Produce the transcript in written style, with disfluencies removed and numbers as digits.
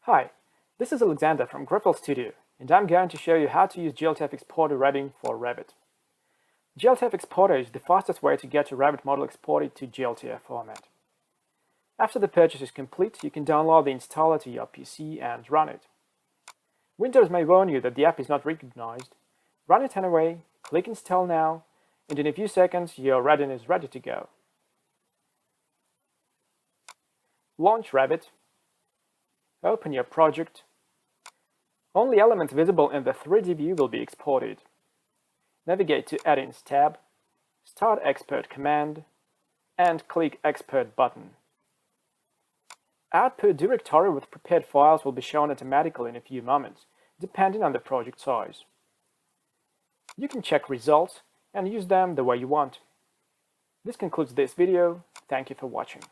Hi, this is Alexander from Griffel Studio, and I'm going to show you how to use glTF Exporter Reading for Revit. glTF Exporter is the fastest way to get your Revit model exported to glTF format. After the purchase is complete, you can download the installer to your PC and run it. Windows may warn you that the app is not recognized. Run it anyway, click Install Now, and in a few seconds your Reading is ready to go. Launch Revit. Open your project. Only elements visible in the 3D view will be exported. Navigate to Add-ins tab, start Export command, and click Export button. Output directory with prepared files will be shown automatically in a few moments, depending on the project size. You can check results and use them the way you want. This concludes this video. Thank you for watching.